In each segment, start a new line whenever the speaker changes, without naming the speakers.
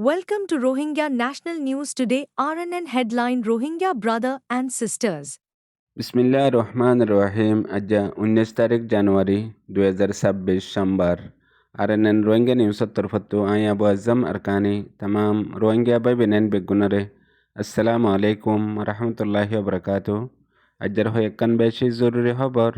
Welcome to Rohingya National News Today. RNN headline: Rohingya brother and sisters.
বিসমিল্লাহির রহমানির রহিম। আজ 19 তারিখ জানুয়ারি 2026 সোমবার। আরএনএন রোহিঙ্গা নিউজের তরফতো আই আবু আজম আরকানি तमाम রোহিঙ্গা ভাই বেনেন বেগুনরে আসসালামু আলাইকুম রহমতুল্লাহি ওয়া আজর হয় একখান বেশি জরুরি খবর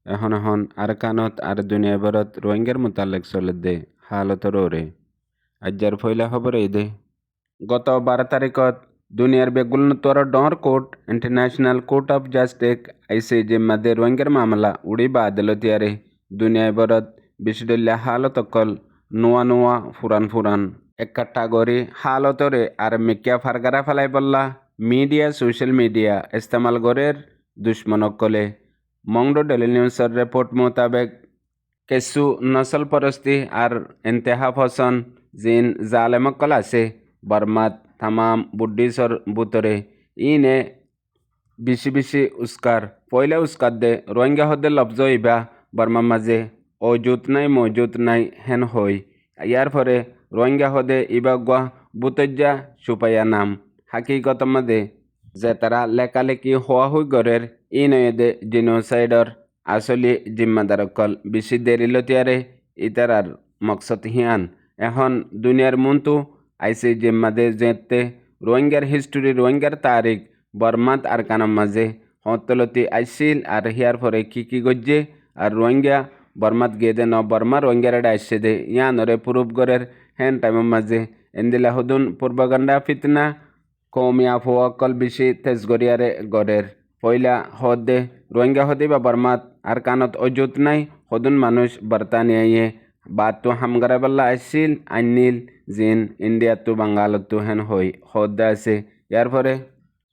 এখন আরকানত আর দুনিয়া ভরত রোহিঙ্গার মুতাল্লিক চলতে হালতর ওরে আজর ফয়লা খবর এই দে গত 12 তারিখত দুনিয়ার বেগুলতর ডর court international court of justice ICJ মধ্যে রোহিঙ্গার মামলা উড়িবা আদালতিয়ারে দুনিয়ায় বরত বিশদল্য হালত অকল নোয়া ফুরান একটা গরি হালতরে আর মিক্যা ফারগারা ফেলাই বললা মিডিয়া সোশ্যাল মিডিয়া ইস্তেমাল গরের দুশ্মনকলে মংডো ডেলি নিউজের রিপোর্ট মোতাবেক কিছু নসল পরস্তি আর ইন্তেহা ফসন জিন জালেমকল আছে বর্মাত তামাম বুদ্ধিসর বুতরে ইনে বিশি উস্কার পয়লা উস্কার দে রোহিঙ্গা হদে লফজ ইবা বর্মার মাঝে মজুত নাই হেন হই ইয়ার ফলে রোহিঙ্গা হদে ইবা গুয়া বুতজ্জা সুপাইয়া নাম হাকিকত মাদে যে তারা লেখালেখি হওয়া হই গরের ই নয় দে জিনোসাইডর আসলি জিম্মাদার অকল বেশি দেরিলতিয়ারে ইতারার মকসদ হিয়ান এখন দুনিয়ার মন্তু আইসি জিম্মাদে যেতে রোহিঙ্গার হিস্টোরি রোহিঙ্গার তারিখ বর্মাত আর কানার মাঝে হতলতি আইসিল আর হিয়ার পরে কি গজ্জে আর রোহিঙ্গা বর্মাত গিয়ে দে ন বর্মা রোহিঙ্গার আইসে দে ইয়ানরে প্রুফ গরের হেন টাইমের মাঝে এন্দিলা হুদুন পূর্বগণ্ডা ফিতনা কৌমি আফওয়াকল বেশি তেজগরিয়ারে গড়ের পয়লা হদে রোহিঙ্গা হদে বা বর্মাত আর কানত অজুত নাই হদুন মানুষ বর্তানিয়ে বাতো হামগারা বাল্লা আসিল আইনিল জিন ইন্ডিয়াতো বাঙ্গালতো হেন হই হদে আছে ইয়ার পরে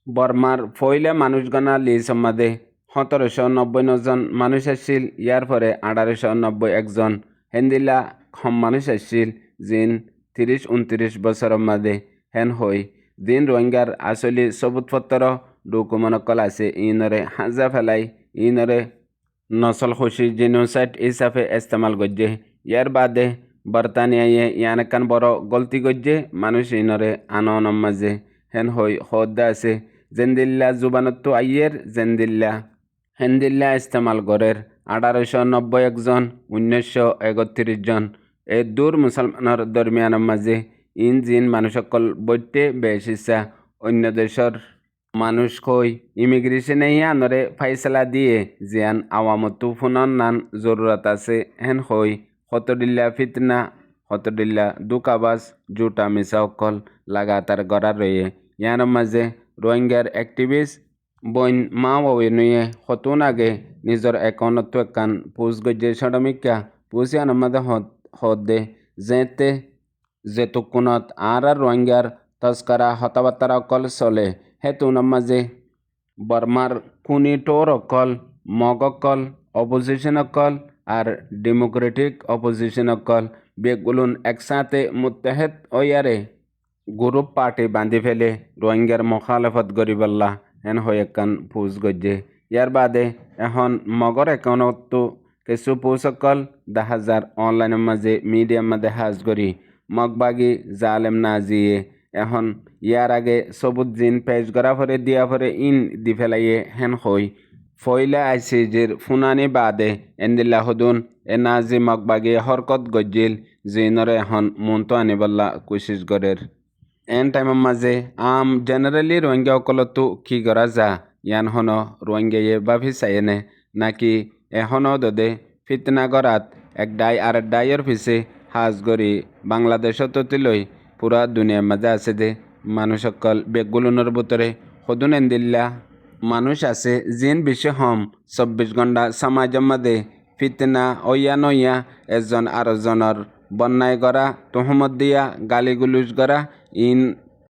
বর্মার ফয়লা মানুষ গণা লি সম্মাদে 1790 জন মানুষ আসছিল ইয়ার পরে 1890 একজন হেন্দিলা কম মানুষ আসছিল জিন 30-29 বছরের মাঝে হেন হই দিন রোহিঙ্গার আসলি সবুতপত্র ডকুমেন্টকল আছে ইনরে হাজা ফেলাই ইনরে নসল খুশি জিনোসাইড হিসাবে ইস্তেমাল গজ্জে ইয়ার বাদে বর্তানিয়ায় ইয়ানকান বড় গলতি গজ্জে মানুষ ইনরে আনন মাঝে হেন হই হদ্দা আছে জেন্দিল্লা জুবানত্তু আইয়ের জেন্দিল্লা হেন্দিল্লা ইস্তেমাল গরের 1890 একজন 1931 জন এই দূর মুসলমানের দরমিয়ানের মাঝে ইন জিন মানুষসকল বইতে বেশ ইচ্ছা অন্য দেশের মানুষ কই ইমিগ্রেশনে ইয়ানরে ফাইসলা দিয়ে জিয়ান আওয়ামতু ফুনন নান জরুরত আছে হেন হই হতডিল্লা ফিতনা হতডিল্লা দুকাবাস জুটা মিসা অকল লাগাতার গড়া রয়ে ইয়ার মাঝে রোহিঙ্গার অ্যাক্টিভিস্ট বইন মা ওয়ে নুয়ে হতুন আগে নিজের একাউন্টতো একান পুষ গজ্জে সডমিকা পুষিয়ান মাঝে হদে যেতে যেতুকুনত আর রোহিঙ্গার তস্করা হতাবার্তারা অকল চলে হেতুনের মাঝে বর্মার কুনি টোর অকল মগ অকল অপোজিশন অকল আর ডেমোক্রেটিক অপোজিশন অকল বেগুলুন একসাথে মুত্তাহেদ ওয়ারে গ্রুপ পার্টি বান্ধি ফেলে রোহিঙ্গার মুখালেফত গরিবাল্লা হেন হয়ে একখান পুষ গজ্জে ইয়ার বাদে এখন মগর একাউন্টতো কিছু পুষকল দেখা যার অনলাইনের মাঝে মিডিয়ার মাঝে হাজ করি মগবাগি জালেম না জিয়ে এখন ইয়ার আগে সবুজ জিন পেজ করা ফরে দিয়া ফরে ইন দি ফেলাইয়ে হেন হই ফয়লা আইসিজির ফুনানি বাদে এন্দিল্লা হদুন এ নাজি মগবাগি হরকত গজ্জিল জিনরে এখন মন্ত আনিবল্লা কোশিশ গরের এন টাইমের মাঝে জেনারেলি রোহিঙ্গা অকলতো কি করা যা ইয়ান হন রোহিঙ্গায়ে বাভি চাইনে নাকি এখনও দদে ফিতনা গরাত এক ডাই আর ডাইয়ের পিছে হাজ গরি বাংলাদেশত লৈ পুরা দুনিয়ার মাঝে আছে দে মানুষ অকল বেগুলুনের ভিতরে সদুন এন্দিল্লা মানুষ আছে জিন বেশি হম 24 ঘন্টা সমাজের মাঝে ফিতনা ওয়া নইয়া এজন আরেকজনের বন্যায় গড়া তোহমত দিয়া গালিগুলুজ গড়া ইন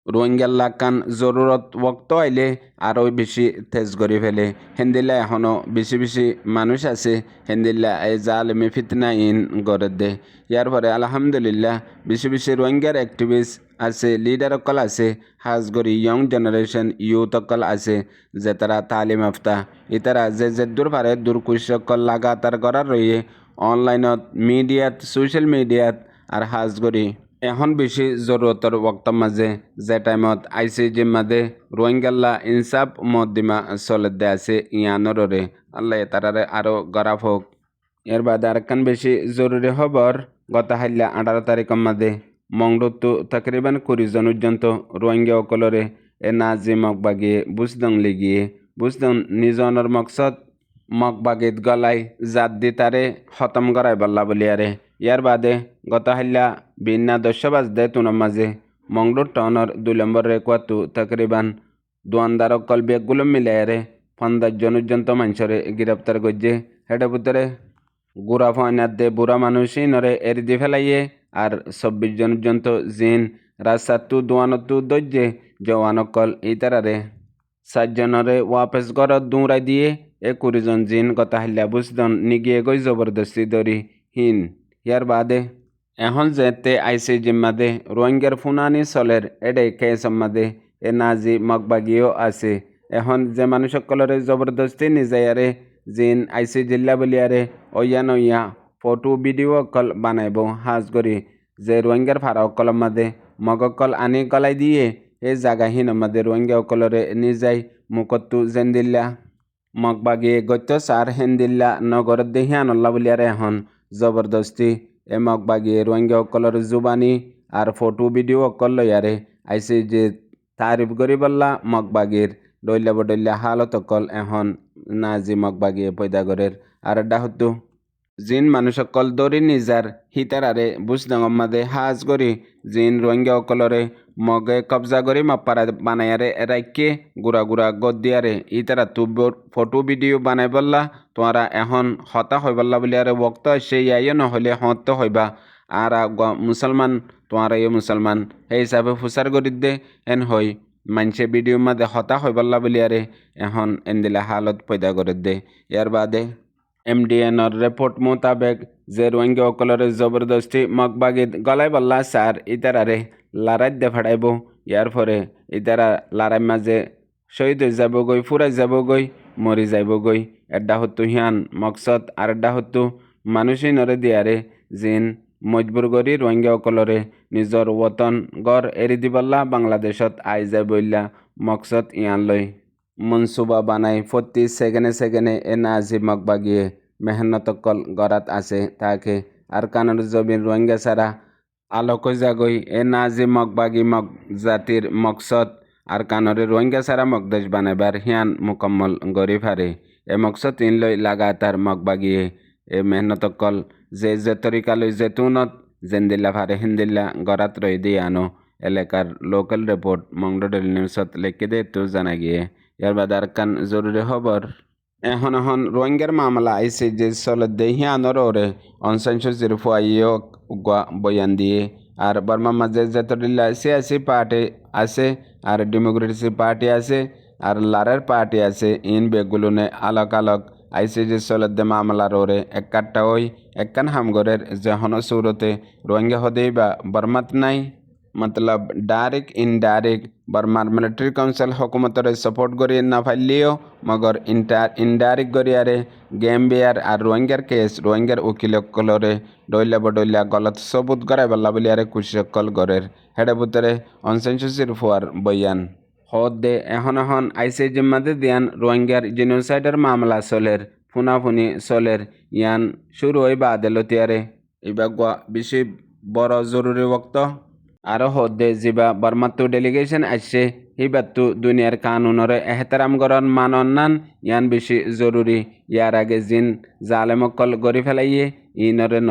রোহিঙ্গাল্লা কান জরুরত ওক্ত আইলে আরও বেশি তেজ করে ফেলে হেন্দিল্লা এখনও বেশি মানুষ আছে হেন্দিল্লা এই জালেমি ফিতনা ইন গড়ে দে ইয়ার পরে আলহামদুলিল্লাহ বেশি রোহিঙ্গার অ্যাক্টিভিস্ট আছে লিডার অকল আছে হাজগরি ইয়ং জেনারেশন ইউথ অকল আছে যে তারা তালিম আফতা ইতারা যে দূর পারে দূর কুশ অকল লাগাতার করার রয়ে অনলাইনত মিডিয়াত সোশ্যাল মিডিয়াত আর হাজগরি এখন বেশি জরুরতর ওক্তর মাঝে যে টাইমত ICJ মাঝে রোহিঙ্গাল্লা ইনসাফ মদ্দিমা চলে আছে ইয়ানরে আল্লাহ তারারে আরো গরাফ হোক। এর বাদে আরেকখান বেশি জরুরি খবর গত হাইলা 18 তারিখের মাঝে মংডুত্তু তকরিবান 20 জন পর্যন্ত রোহিঙ্গা অকলরে এ নাজি মগবাগিয়ে বুঝদং লিগিয়ে বুঝদং নিজনের মকসদ মগবাগিত গলাই জাত দি তারে খতম করাই বল্লা বলিয়ারে। ইয়ার বাদে গত হাইলা বিন্না 10 বাজদে তুনার মাঝে মংডুর টাউনের 2 নম্বর রেকুয়াতু তকরিবান দোয়ানদার অকল বেগগুলো মিলাইয়ারে 15 জন পর্যন্ত মানুষরে গ্রেপ্তার করছে। হেডে ভিতরে গুড়া ফয়নার দে বুড়া মানুষই নরে এরি দি ফেলাইয়ে আর 24 জন পর্যন্ত জিন রাস্তাতু দোয়ানতু দজ্জে জওয়ানকল ইতারারে 7 জনরে ওয়াপেস ঘরত দৌড়াই দিয়ে 20 জন জিন গত হাল্লা বুঝদন নিগিয়ে গই জবরদস্তি দরি হিন। ইয়ার বাদে এখন যেতে ICJ মাদে রোহিঙ্গার ফুনানি চলের এডে কেস মাদে এ নাজি মগবাগিও আছে। এখন যে মানুষ সকলরে জবরদস্তি নিজায়ারে জিন ICJ বলিয়ারে ওয়া নইয়া ফটো ভিডিও অকল বানাইব হাজ করি যে রোহিঙ্গার ফারা অকল মাদে মগকল আনি গলাই দিয়ে এই জাগাহীন মাদে রোহিঙ্গা অকলরে নিজাই মুকত্তু জেন্দিল্লা মগবাগিয়ে গত্য সার হেন্দিল্লা নগর দেহিয়ানল্লা বলিয়ারে এখন জবরদস্তি এ মগবাগিয়ে রোহিঙ্গা অকলর জুবানি আর ফটো ভিডিও অকল লয়ারে ICJ তারিফ করি বললা মগবাগির ডইলা বডইলা হালত অকল এখন নাজি মগবাগিয়ে পয়দা গরের আর ডাহতু জিন মানুষ অকল দরি নিজার হিতারারে বুঝদাঙর মাদে হাজ করি জিন রোহিঙ্গা অকলরে মগে কবজা করি মাপারা বানায়ারে রাইকে গুড়া গুড়া গদ দিয়ারে ইতারা তুব্বর ফটো ভিডিও বানাই বললা তোমরা এখন হতা হইবল্লা বলিয়ারে বক্ত সেই আইয় নহলে হত হইবা আর মুসলমান তোমরা ইয়ে মুসলমান সেই হিসাবে ফুসার করি দে এন হই মানুষে ভিডিও মাদে হতা হইবল্লা বলিয়ারে এখন এন্দিলা হালত পয়দা করে দে। ইয়ার বাদে MDNর রিপোর্ট মোতাবেক যে রোহিঙ্গা অকলরে জবরদস্তি মগবাগিত গলাই বল্লা সার ইতারারে লারাই দে ফাড়াইব। ইয়ার পরে ইতারা লারাই মাঝে শহীদ হয়ে যাবগৈ ফুরাই যাবগৈ মরি যাইবগৈ। এড্ডা হত্তু হিয়ান মকসদ আর এড্ডা হত্তু মানুষই নরে দিয়ারে জিন মজবুর করি রোহিঙ্গা অকলরে নিজর ওতন গড় এরি দিবল্লা বাংলাদেশত আই যায় বইলা মকসদ ইয়ান লই মনসুবা বানাই প্রতি সেকেন্ডে এ নাজি মগবাগিয়ে মেহনতকল গড়াত আছে তাকে আর কানার জমিন রোহিঙ্গা ছাড়া আলোক জাগই এ নাজি মগবাগি মগ জাতির মকসদ আর কানরে রোহিঙ্গা ছাড়া মকদেশ বানাইবার হিয়ান মুকম্মল গরি ফারে এ মকসদ ইন লই লাগাতার মগবাগিয়ে এ মেহনতকল যে তরিকা লই জেতুনত জেন্দিল্লা ফারে হিন্দিল্লা গড়াত রই দিয়ে আনো এলাকার লোকাল রিপোর্ট মংডোডেল নিউজত লিখে দে তো জানা গিয়ে। ইয়ার বাদে আরকান জরুরি খবর এখন রোহিঙ্গার মামলা ICJ চলত দেহি আনর ওরে অনসানসুচির ফুয়াইও বয়ান দিয়ে আর বর্মার মাঝে যতদিল্লা সিয়াসি পার্টি আছে আর ডেমোক্রেসি পার্টি আছে আর লারের পার্টি আছে ইন বেগুলোনে আলোক আলোক ICJ চলত দে মামলার ওরে একটা ওই একখান হামগরের যখন সুরতে রোহিঙ্গা হদেই বা বর্মাত নাই मतलब डायरेक्ट इनडायरेक्ट बर्मार मिलिट्री काउंसिल हुकूमतरे सपोर्ट करिए ना फाइलियो मगर इनडायरेक्ट करियारे गैम्बियार और रोहिंग्यार केस रोहिंग्यार उकिल कलरे डइला बडइला गलत सबूत कराय बल्ला बलियारे कुशकल गरेर हेडे बुतरे अनसेंसुसिर फुआर बयान हद दे এখন ICJ মাদে দিয়ান রোহিঙ্গার জেনোসাইডের মামলা চলের ফুনাফুনি চলের ইয়ান শুরু হই বা আদালতিয়ারে ইবা বেশি বড় জরুরি ওক্ত আরো হদ্দে জিবা বর্মাত্তু ডেলিগেশন আসছে হিবাত্তু দুনিয়ার কানুনরে এহতারাম গরন মানন নান ইয়ান বেশি জরুরি। ইয়ার আগে জিন জালেমকল গড়ি ফেলাইয়ে ইনরে ন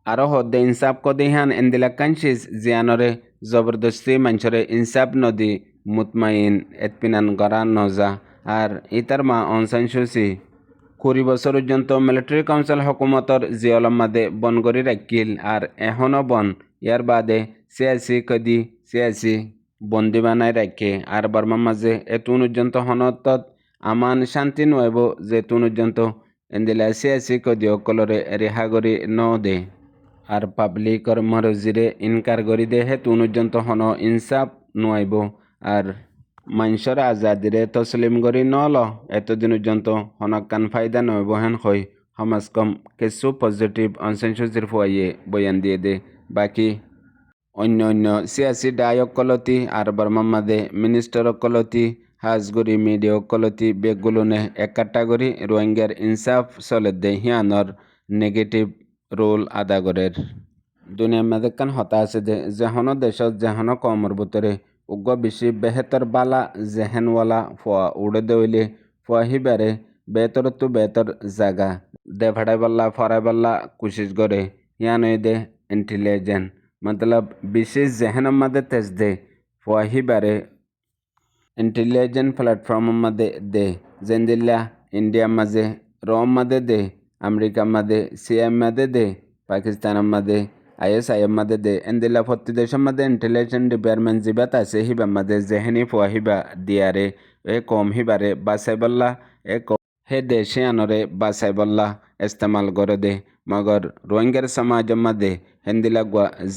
আরো হদ্দে ইনসাফ কদিহান এন্দিলা কানশিস জিয়ানরে জবরদস্তি মানুষরে ইনসাফ নদী মুতমাইন এতপিনান গড়া নজা আর ইতার মা অনসানসুচি 20 বছর পর্যন্ত মিলিটারি কাউন্সিল হুকুমতর জিয়লম মাদে বন গড়ি রাখিল আর এখনও বন। ইয়ার বাদে সিয়াসি বন্দি বানাই রাখে আর বর্মার মাঝে এতুন পর্যন্ত হনতত আমান শান্তি নইব যে তুন পর্যন্ত এন্দিলা সিয়াসি কদি অকলরে রেহা করি ন দে আর পাবলিকর মরজিরে ইনকার করি দে হে তুন পর্যন্ত হন ইনসাফ নইব আর মানুষের আজাদিরে তসলিম করি নল এতদিন পর্যন্ত হনকান ফায়দা নইব হেন হই সমাজ কম কিছু পজিটিভ অনসেন্সুচির ফুয়াইয়ে বয়ান দিয়ে দে বাকি অন্য অন্য সিয়াসি ডায়কলতি আর বর্মামাদে মিনিস্টারকলতি হাজগুড়ি মিডিয়কলতি বেগুলুনে এক ক্যাটাগরি রোহিঙ্গার ইনসাফ চলেদে হিয়ানর নেগেটিভ রোল আদা করের দুনিয়ার মাঝে কান হতা আছে যেহনো দেশত যেহনো কমর ভিতরে উগ্র বেশি বেহেতর বালা জেহেনওয়ালা ফুয়া উড়ে দইলে ফুয়া হিবারে বেতর বেতর জাগা দে ভাড়াই বল্লা ফরাই বল্লা কোশিশ করে ইয়ানই দে ইন্টেলিজেন্ট मतलब বিশেষ জেহেনের মাঝে তেজ দে ফুয়া হিবারে इंटेलिजंट प्लॅटफॉर्ममध्ये दे जेंदिल्ल्या इंडियामध्ये रोममध्ये दे अमेरिकामध्ये CIAमध्ये दे पाकिस्तानमध्ये ISIमध्ये दे इंदिल्ल्या 40 देशांमध्ये इंटेलिजंट डिपार्टमेंट जिबात असे हिबामध्ये जेहनी फुआ हिबा दियारे ए कौम हिबारे बासाइबल्ला ए कौम हे देशे अनरे बासाइबल्ला इस्तेमाल करे दे मगर रोहिंग्यार समाजामध्ये हिंदीला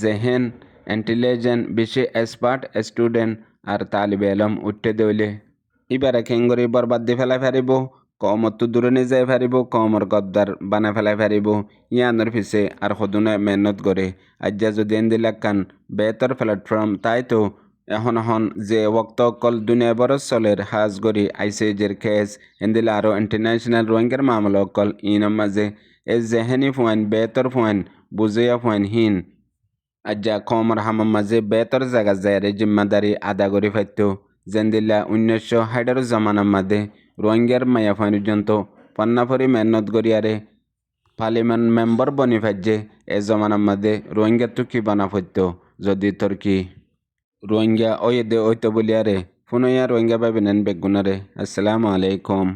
जेहन इंटेलिजंट बेশি एक्सपार्ट स्टूडेंट আর তালিবে এলম উঠতে দইলে ইবারে খেঙ্গরি বরবাদ দি ফেলাই ফারিব কমতো দূরে নিয়ে যাই ফারিব কমর গদ্দার বানাই ফেলাই ফারিব ইয়ানোর পিছে আর সদুনে মেহনত করে আজ্জা যদি এন্দিলাকান বেতর প্ল্যাটফর্ম তাই তো এখন যে ওক্ত অকল দুনিয়া বড় চলের হাজ গড়ি আইসিজের কেস এন্দিলা আরও ইন্টারন্যাশনাল রোহিঙ্গার মামলা অকল ইনর মাঝে এ জেহেনি ফুয়াইন বেতর ফুয়াইন বুঝিয়া ফুয়াইন হিন আজ্জা কমর হামার মাঝে বেতর জায়গা যায় জিম্মাদারি আদা করে ফাইতো জেন্দিল্লা 1960 জামানার মাঝে রোহিঙ্গার মায়া পর্যন্ত পান্নাফরি মেহনত গড়িয়ারে পার্লিমেন্ট মেম্বার বনি ফাইজে এ জমানার মাঝে রোহিঙ্গা তুকি বানা ফাইতো যদি তুর্কি রোহিঙ্গা ওই দে ওইতো বলিয়ারে ফুনইয়া রোহিঙ্গা পাইবেন বেগুনারে আসসালামু আলাইকুম।